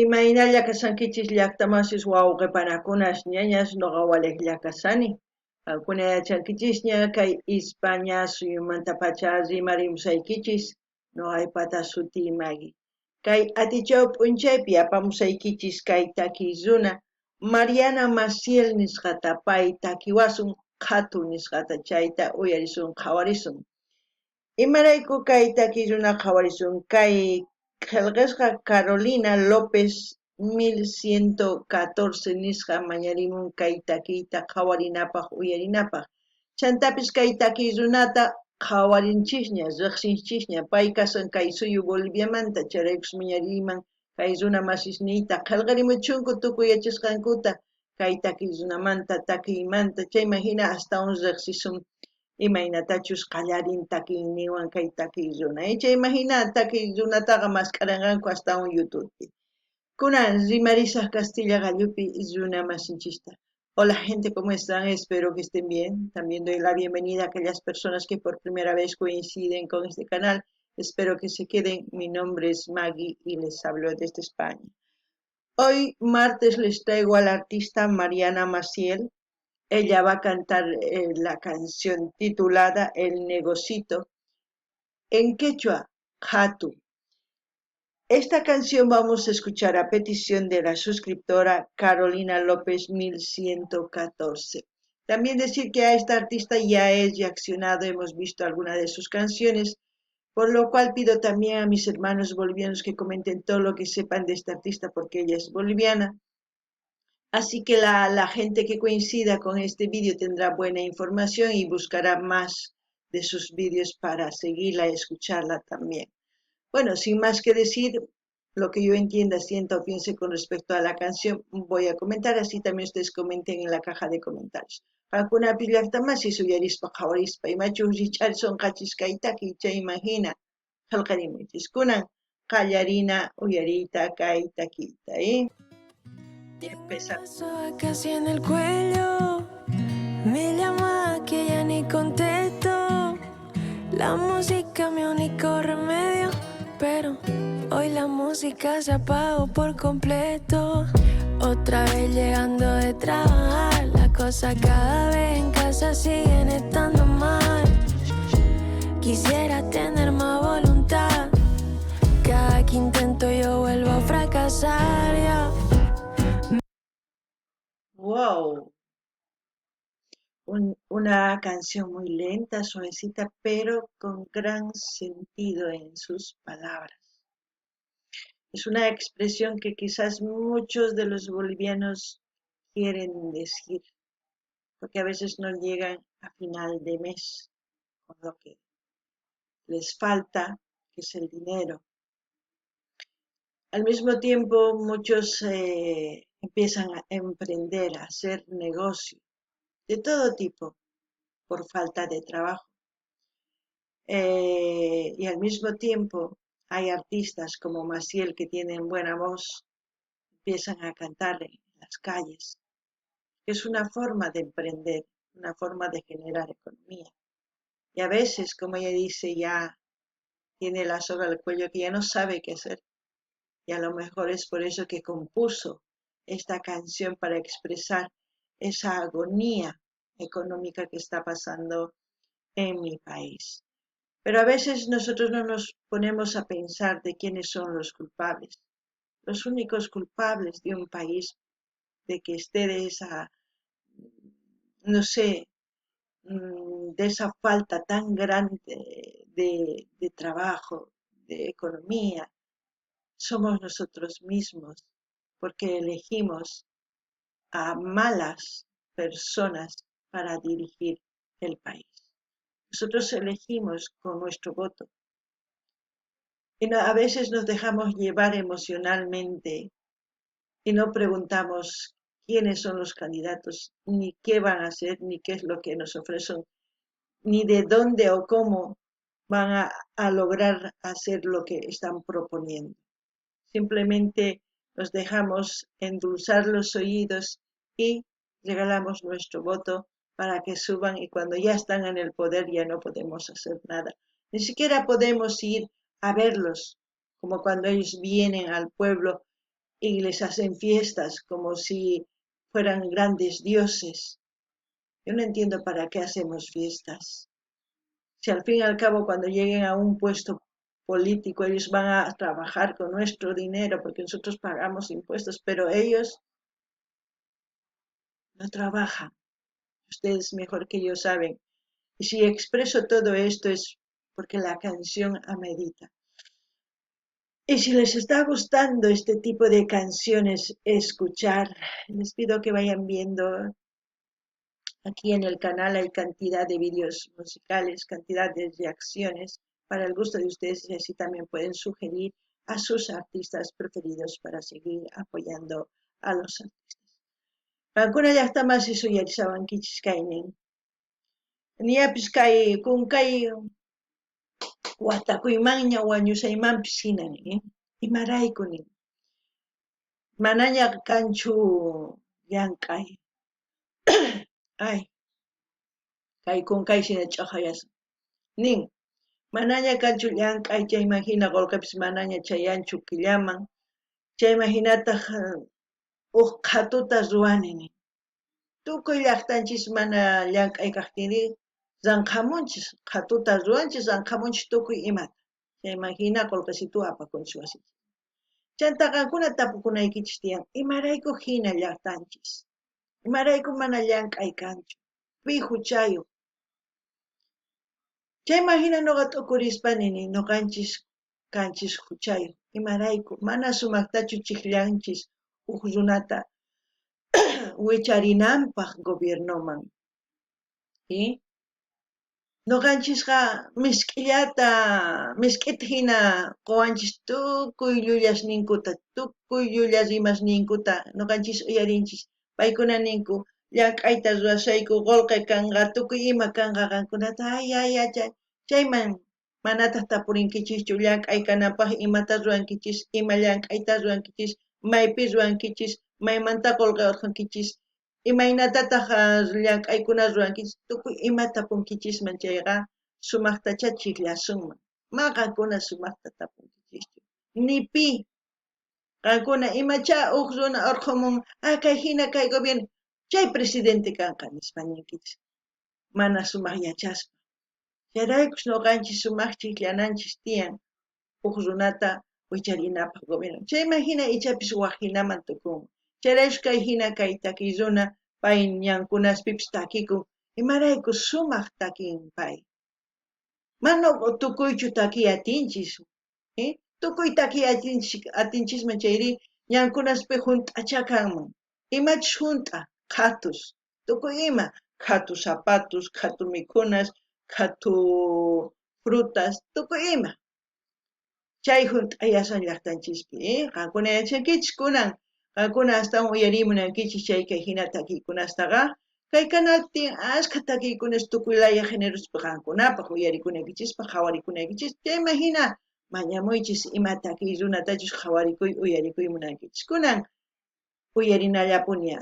Imaynalla kasankichis llaqtamasis wawqipanakunash ñañas nuqawalej llakasani. Qawkuna yachankichishña kay España suyumantapacha rimarimsaykichis nuqaypata sutii Maggie. Kay atichaw p'unchaypi apamusaykichis kay takiy runa Mariana Maciel nisqata pay takiwasun qhatu nisqata chayta uyarisun qhawarisun. Imarayku kay takiy runa qhawarisun kay qillqisqa Carolina López 1114 nisqa mañarimun kay takiyta qhawarinapaq uyarinapaq. Chantapis kay takiy runata qhawarinchikña riqsinchikña pay kasan kay suyu Boliviamanta charaykus mañariman kay runa masisniyta qillqarimuchunku tukuy yachasqankuta kay takiy runamanta takiymanta chayman hina astawan riqsisun imaynatachus qallarin takiyniwan kay takiy runa chayman hina takiy runataqa mascaranqanku astawan YouTubepi. Kunan rimarisaq Castilla Gallupi runa masinchista. Hola gente, ¿cómo están? Espero que estén bien. También doy la bienvenida a aquellas personas que por primera vez coinciden con este canal. Espero que se queden. Mi nombre es Maggie y les hablo desde España. Hoy martes les traigo a la artista Mariana Maciel. Ella va a cantar la canción titulada El Negocito en quechua, Hatu. Esta canción vamos a escuchar a petición de la suscriptora Carolina López 1114. También decir que a esta artista ya es reaccionado, hemos visto algunas de sus canciones, por lo cual pido también a mis hermanos bolivianos que comenten todo lo que sepan de esta artista porque ella es boliviana. Así que la gente que coincida con este vídeo tendrá buena información y buscará más de sus vídeos para seguirla y escucharla también. Bueno, sin más que decir, lo que yo entienda, sienta o piense con respecto a la canción, voy a comentar, así también ustedes comenten en la caja de comentarios. Hakuna pillartamasi suyarispa qhawarispa imachu richarson qachisqaytaki chay imagina qillqarimuchis kunan qallarina uyarita kay takiyta, Empezamos. Casi en el cuello, me llama que ya ni contesto. La música mi único remedio, pero hoy la música se apagó por completo. Otra vez llegando de trabajar, las cosas cada vez en casa siguen estando mal. Quisiera tener más voluntad, cada que intento yo vuelvo a fracasar, ya. Wow, una canción muy lenta, suavecita, pero con gran sentido en sus palabras. Es una expresión que quizás muchos de los bolivianos quieren decir, porque a veces no llegan a final de mes con lo que les falta, que es el dinero. Al mismo tiempo, muchos empiezan a emprender, a hacer negocio de todo tipo por falta de trabajo. Y al mismo tiempo hay artistas como Maciel que tienen buena voz, empiezan a cantar en las calles. Es una forma de emprender, una forma de generar economía. Y a veces, como ella dice, ya tiene la soga al cuello que ya no sabe qué hacer. Y a lo mejor es por eso que compuso esta canción para expresar esa agonía económica que está pasando en mi país. Pero a veces nosotros no nos ponemos a pensar de quiénes son los culpables. Los únicos culpables de un país de que esté de esa, no sé, de esa falta tan grande de trabajo, de economía, somos nosotros mismos, porque elegimos a malas personas para dirigir el país. Nosotros elegimos con nuestro voto. Y a veces nos dejamos llevar emocionalmente y no preguntamos quiénes son los candidatos, ni qué van a hacer, ni qué es lo que nos ofrecen, ni de dónde o cómo van a lograr hacer lo que están proponiendo. Simplemente nos dejamos endulzar los oídos y regalamos nuestro voto para que suban y cuando ya están en el poder ya no podemos hacer nada. Ni siquiera podemos ir a verlos, como cuando ellos vienen al pueblo y les hacen fiestas como si fueran grandes dioses. Yo no entiendo para qué hacemos fiestas. Si al fin y al cabo cuando lleguen a un puesto político ellos van a trabajar con nuestro dinero porque nosotros pagamos impuestos, pero ellos no trabajan. Ustedes mejor que yo saben. Y si expreso todo esto es porque la canción amerita. Y si les está gustando este tipo de canciones escuchar, les pido que vayan viendo. Aquí en el canal hay cantidad de vídeos musicales, cantidad de reacciones para el gusto de ustedes y así también pueden sugerir a sus artistas preferidos para seguir apoyando a los artistas. Pankuna ya está más eso ya saben kichkainen. Ni kay kun kay watakuymanña wañusaymanpis hinani, imaraykuni. Manaña kanchu llank'ay. Ay, kay kunkayshina ch'aqayasqa. Nin, manaña kanchu llank'ay chayman hina qullqipis manaña chayanchu killaman. Chayman hinataq huk qhatuta ruwani nin. Tukuy llaqtanchis mana llank'ay kaqtinri ranqhamunchis, qhatuta ruwanchis ranqhamunchis tukuy imata. Chayman hina qullqisituwan apakunchis wasipi. Chanta qankuna tapukunaykichis tiyan, imarayku hina llaqtanchis, imarayku mana llank'ay kanchu, pi huchayuq. Chayman hina nuqa t'ukurispani nin nuqanchis kanchis huchayuq, imarayku mana sumaqtachu chiqllanchis huk runata wicharinanpaq gobiernoman. ¿Sí? Nuqanchisqa misk'ita hina quwanchis tukuy llullasninkuta, tukuy llulla rimasninkuta nuqanchis uyarinchis. Paykuna ninku llank'ayta rurashayku qullqi kanqa, tukuy ima kanqa qankunata chayman manataq tapurinkichischu llank'ay kanapaq imata rurankichis, ima llank'ayta rurankichis, maypi rurankichis, maymanta qullqi urqankichis, imaynatataq llank'aykuna rurankichis, tukuy ima tapunkichisman chayqa sumaqtacha chiqllasunman. Maqankuna sumaqta tapunkichischu. Ni pi qankuna imacha huk runa urqumun, kay hina kay gobierno, chay presidente kanqa nispa ninkichis. Mana sumaq yachaspa. Chayraykush nuqanchis sumaq chiqllananchis tiyan huk runata wicharinapaq gobierno. Chayman hina ichapis waqhinaman tukunman. Chayraykush kay hina kay takiy runa pay ñankunaspipis takikun, imarayku sumaq takin pay. Mana tukuychu takiy atinchis, tukuy takiy atinchisman chayri ñankunaspi hunt'acha kanman. Imachus hunt'a, qhatus, tukuy ima, qhatu zapatos, qhatu mikhunas, qhatu frutas, tukuy ima. Chay hunt'ayasan llaqtanchispi, qankuna yachankichis kunan, qankuna astawan uyarimunankichis chay kay hina takiykunastaqa, kay kanaltin ashka takiykunas tukuylaya generospi qankunapaq uyarikunaykichis, qhawarikunaykichispa, chayman hina mañamuychis ima takiy runatachus qhawarikuy uyarikuymunankichis. Kunan uyarinallapuni.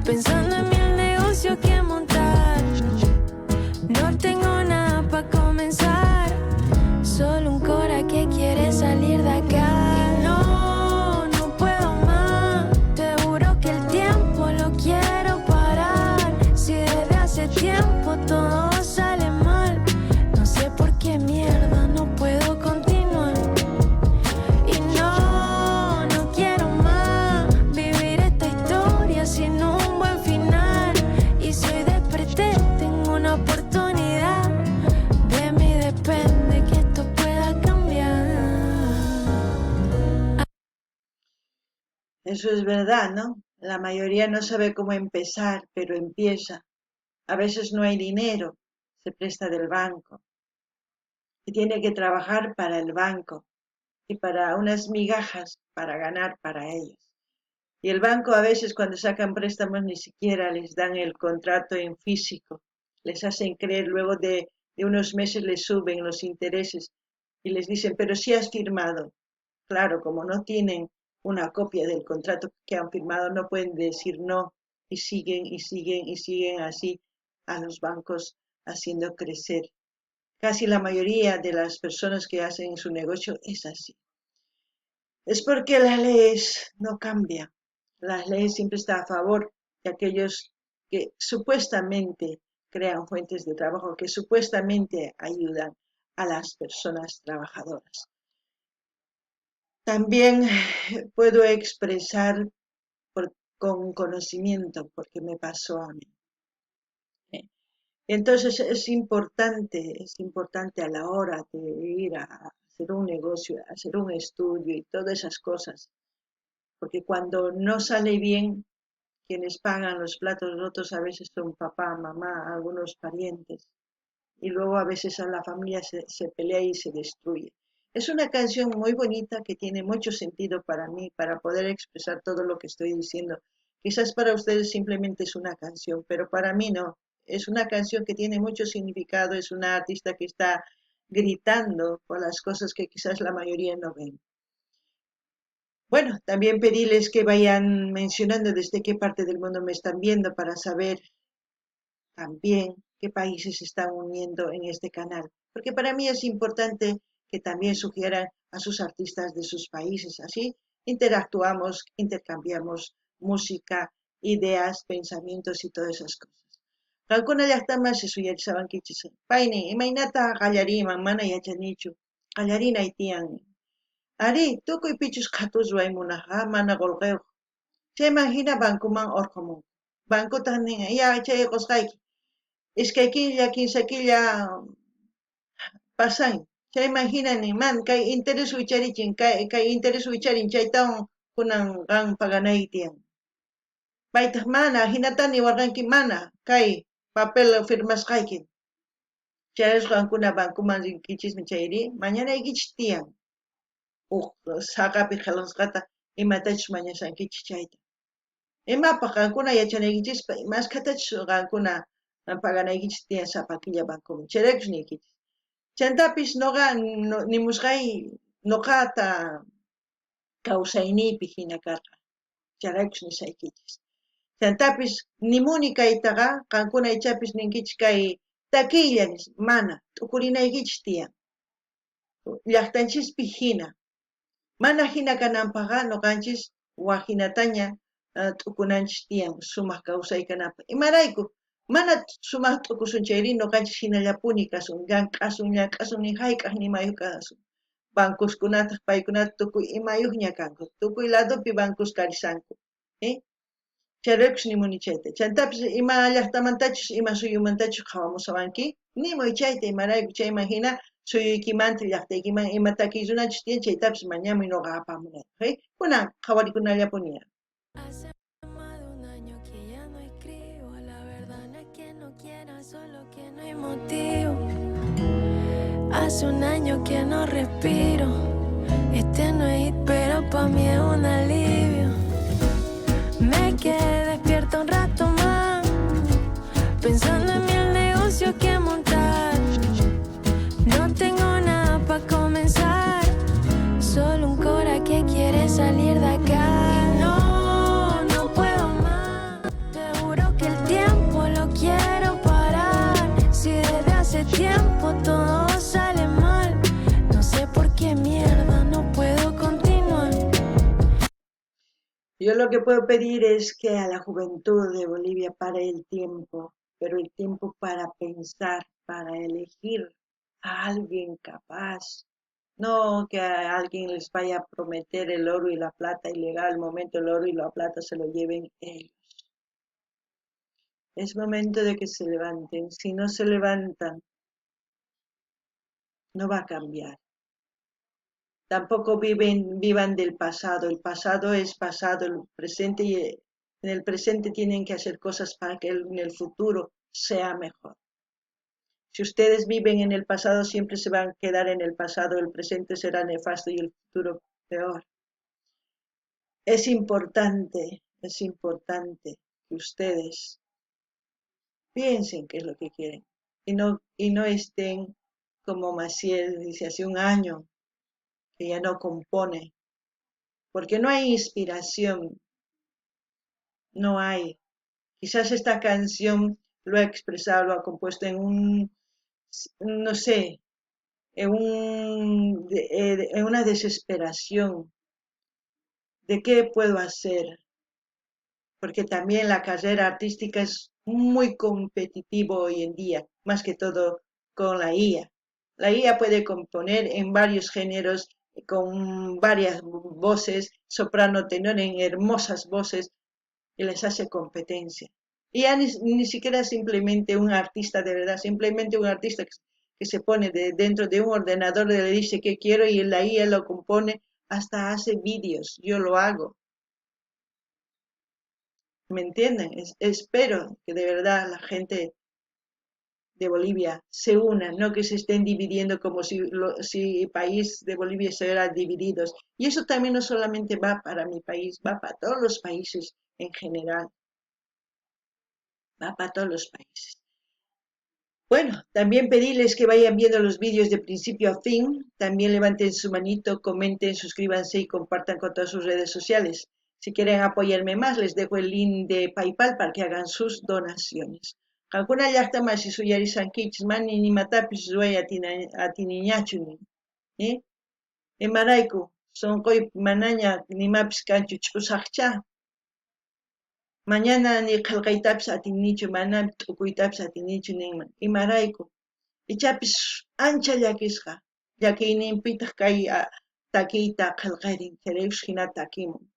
Pensando en el negocio que montar, no tengo nada para comenzar, solo un cora que quiere salir de acá. No, no puedo más, te juro que el tiempo lo quiero parar. Si desde hace tiempo todo sale mal, no sé por qué mierda no puedo continuar. Y no, no quiero más vivir esta historia sin un buen final. Y si hoy desperté, tengo una oportunidad. De mí depende que esto pueda cambiar. Eso es verdad, ¿no? La mayoría no sabe cómo empezar, pero empieza. A veces no hay dinero, se presta del banco. Y tiene que trabajar para el banco y para unas migajas para ganar para ellos. Y el banco a veces cuando sacan préstamos ni siquiera les dan el contrato en físico. Les hacen creer, luego de unos meses les suben los intereses y les dicen, pero si has firmado. Claro, como no tienen una copia del contrato que han firmado, no pueden decir no y siguen y siguen y siguen así a los bancos haciendo crecer casi la mayoría de las personas que hacen su negocio es así. Es porque las leyes no cambian. Las leyes siempre están a favor de aquellos que supuestamente crean fuentes de trabajo, que supuestamente ayudan a las personas trabajadoras. También puedo expresar con conocimiento, porque me pasó a mí. Entonces es importante a la hora de ir a hacer un negocio, a hacer un estudio y todas esas cosas, porque cuando no sale bien, quienes pagan los platos rotos a veces son papá, mamá, algunos parientes, y luego a veces a la familia se pelea y se destruye. Es una canción muy bonita que tiene mucho sentido para mí, para poder expresar todo lo que estoy diciendo. Quizás para ustedes simplemente es una canción, pero para mí no. Es una canción que tiene mucho significado, es una artista que está gritando por las cosas que quizás la mayoría no ven. Bueno, también pedirles que vayan mencionando desde qué parte del mundo me están viendo para saber también qué países se están uniendo en este canal, porque para mí es importante que también sugieran a sus artistas de sus países, así interactuamos, intercambiamos música, ideas, pensamientos y todas esas cosas. Alguna llaqtaman sisuyarisawankichis payni imaynata qallariman mana yachanichu qallarina aytiyan ari tukuy pichus qhatush waymunaqqa mana qolqeuq chayman hina bankuman urqumun bankutaq nin yachayqusqayki iskay killa kimsa killa pasan chayman hina nin man kay interés wicharichin kay interés wicharin chaytawan kunan qan paganayki tiyan paytaq mana hinatani warqanki mana kay papel firmasqayki chayarish qankuna bankuman rinkichismi chayri mañanaykichis tiyan saqapi qillqasqata imatachus mañashankichis chayta imapaq qankuna yachanaykichis imaskatachus qankuna paganaykichis tiyan sapa killa bankuman chayrakush niykichis chantapis noqa nimushqay noqata kawsayniypi hina karqa chayrakush nishaykichis chantapis nimuni kaytaqa qankuna ichapis ninkichis kay takiylla nish mana t'ukurinaykichis tiyan llaqtanchispi hina mana hina kananpaqqa noqanchis wahinataña t'ukunanchis tiyan sumaq kawsaykanapaq imarayku mana sumaq t'ukusun chayri noqanchis hinallapuni kasun llank'asun nin hayk'aq nimayuq kasun bankuskunataq paykunata tukuy imayuqña kanku tukuy ladopi bancos karisanku chayrakush nimuni chayta chantapis ima llaqtamantachus ima suyumantachus qawamusawanki nimuy chayta imarayku chayman hina suyuykimanta llaqtaykiman ima takiy runachus tiyan chaytapis mañamuy noqa apamunaypaq kunan qhawarikunallapunia. Hace más de un año que ya no escribo, la verdad no es que no quiera, solo que no hay motivo. Hace un año que no respiro, este no es hit, pero pa' mí es un alivio. Me quedé despierta un rato más, pensando en el negocio que montar. No tengo nada pa' comenzar, solo un cora que quiere salir de acá. No puedo más, seguro que el tiempo lo quiero parar. Si desde hace tiempo todo sale mal, no sé por qué mierda no puedo continuar. Yo lo que puedo pedir es que a la juventud de Bolivia pare el tiempo, pero el tiempo para pensar, para elegir a alguien capaz, no que a alguien les vaya a prometer el oro y la plata y llega el momento el oro y la plata se lo lleven ellos. Es momento de que se levanten, si no se levantan, no va a cambiar. Tampoco vivan del pasado, el pasado es pasado, el presente y en el presente tienen que hacer cosas para que en el futuro sea mejor. Si ustedes viven en el pasado, siempre se van a quedar en el pasado, el presente será nefasto y el futuro peor. Es importante que ustedes piensen qué es lo que quieren y no estén como Maciel dice hace un año, que ya no compone, porque no hay inspiración, no hay. Quizás esta canción lo ha expresado, lo ha compuesto en un no sé, en una desesperación de qué puedo hacer, porque también la carrera artística es muy competitivo hoy en día, más que todo con la IA. La IA puede componer en varios géneros, con varias voces, soprano, tenor, en hermosas voces, y les hace competencia. Y ya ni siquiera simplemente un artista de verdad, simplemente un artista que se pone dentro de un ordenador, le dice que quiero y la IA lo compone, hasta hace vídeos, yo lo hago. ¿Me entienden? Espero que de verdad la gente de Bolivia se una, no que se estén dividiendo como si el país de Bolivia se hubiera dividido. Y eso también no solamente va para mi país, va para todos los países en general, va para todos los países. Bueno, también pedirles que vayan viendo los vídeos de principio a fin, también levanten su manito, comenten, suscríbanse y compartan con todas sus redes sociales. Si quieren apoyarme más, les dejo el link de PayPal para que hagan sus donaciones. Alguna llakta más si suyari sankichis mani ni matapis zuay atiniñachuni, ¿eh? Emaraiku, son koy manaña ni mapis canchu chusakcha. Mañana ni qalqaytapis atinichu, mana t'ukuytapis atinichu ninman. Imarayku. Ichapis ancha llakisqa. Llakiyninpitaq kay takiyta qillqarin, chayraykus hina takimun.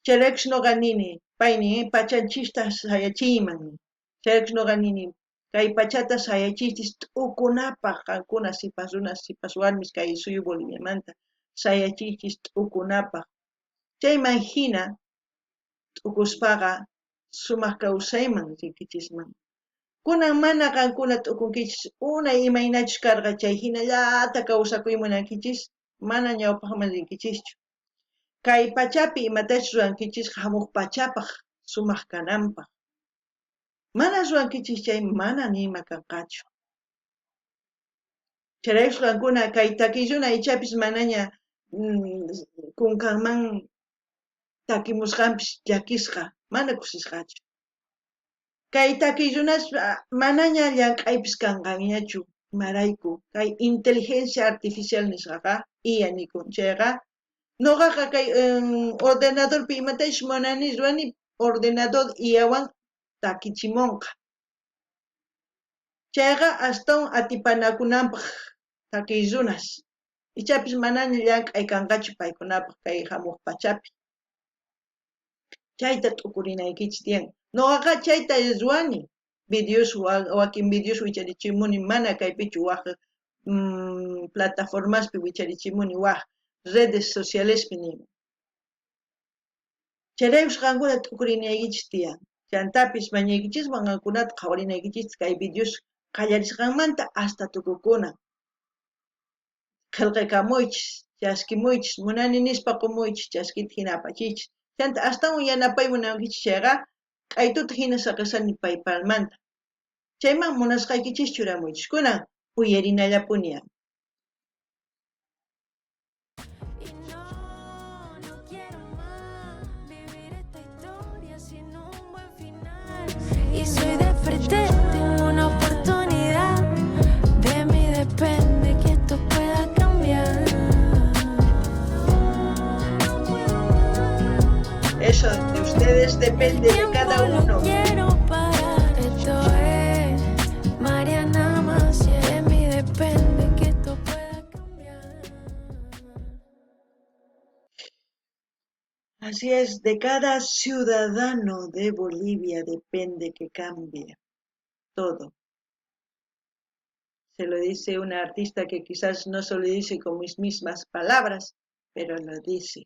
Chayraykus nuqa nini, payni pachanchista sayachiyman. Chayraykus nuqa nini, kay pachata sayachistis t'ukunapaq qankuna sipas runas, sipas warmis kay suyu Boliviamanta sayachichis t'ukunapaq. Chayman hina t'ukuspaqa sumaq kawsayman rinkichisman. Kunan mana qankuna t'ukunkichis unay imaynachus karqa chay hinallata kawsakuymunankichis mana ñawpaqman rinkichischu. Kay pachapi imatachus rurankichis hamuq pachapaq sumaq kananpaq. Mana rurankichis chay mana nima kanqachu. Chayraykus qankuna kay takilluna ichapis manaña kunkanman takimusqanpis llakisqa, mana kusisqachu. Kay takillunas manaña llank'aypis kanqañachu, imarayku kay inteligencia artificial nisqaqa IA nikun. Chayqa nuqaqa kay ordenadorpi imatash munani ruwani ordenador IAwan takichimunqa. Chayqa astawan atipanakunanpaq takillunas. Ichapis manaña llank'ay kanqachu paykunapaq kay hamuq pachapi. Chayta t'ukurinaykichis tiyan. Nuqaqa chayta ruwani. Videos wakin videos wicharichimuni mana kaypichu waq plataformaspi wicharichimuni waq redes socialespi nini. Chayraykus qankuna t'ukurinaykichis tiyan. Chantapis mañaykichiswan qankunata qhawarinaykichis kay videos qallarisqanmanta hasta tukukuna. Qillqakamuychis, chaskimuychis, munani nispa qumuychis, chaskita hina apachichis. Chanta astawan yanapaymunankichis chayqa k'aytuta hina saqisani PayPalmanta. Chayman munasqaykichis churamuychis kunan uyarinallapuni. Y soy de frente, tengo una oportunidad. De mí depende que esto pueda cambiar. Eso de ustedes depende de cada uno. Quiero parar. Esto es Mariana Maciel. De mí depende que esto pueda cambiar. Así es, de cada ciudadano de Bolivia depende que cambie todo. Se lo dice una artista que quizás no se lo dice con mis mismas palabras, pero lo dice.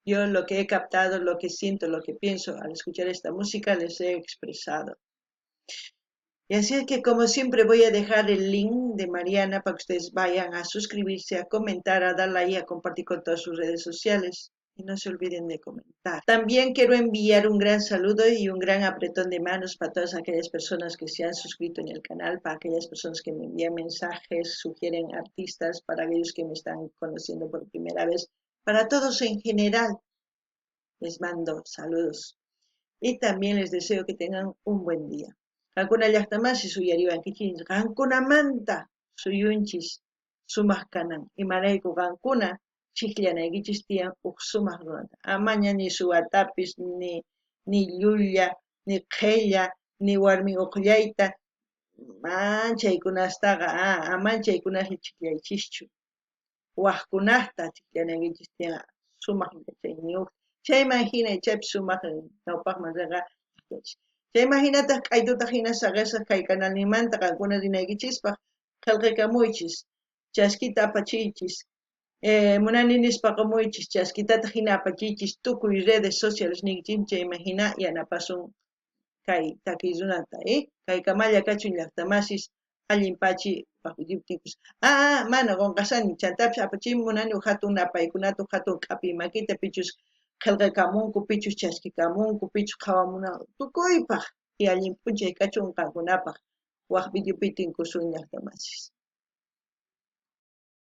Yo lo que he captado, lo que siento, lo que pienso al escuchar esta música les he expresado. Y así es que como siempre voy a dejar el link de Mariana para que ustedes vayan a suscribirse, a comentar, a darle ahí, a compartir con todas sus redes sociales. Y no se olviden de comentar. También quiero enviar un gran saludo y un gran apretón de manos para todas aquellas personas que se han suscrito en el canal, para aquellas personas que me envían mensajes, sugieren artistas, para aquellos que me están conociendo por primera vez, para todos en general. Les mando saludos y también les deseo que tengan un buen día. Qankuna llaqtamasis uyariwankichis qankunamanta suyunchis sumaq kanan imarayku qankuna chiqllanaykichis tiyan huk sumaq runata amaña ni suwatapis ni llulla ni qhella ni warmi uqllayta manchaykunastaqa amanchaykunaslla chiqllaychischu waqkunaqta chiqllanaykichis tiyan sumaq yachayniyuq chayman hina chaypi sumaq ñawpaqman riqa chayman hinataq q'aytuta hina saqisaq kay kanalninmanta qankuna rinaykichispaq qillqakamuychis chaskita apachiychis munani nispaqa muychis chaskitata hina apachiychis tukuy redes sociales ninchis chayman hina yanapasun kay takiy runata kay kamalla kachun llaqtamasis allinpachi videopikus mana qunqashani chaytapish apachiyman munani hatun napaykunata hatun q'api makita pichus qillqakamunku pichus chaskikamunku pichus qhawamunqa tukuypaq y allin p'unchay kachun qankunapaq waq videopi tinkusun llaqtamasis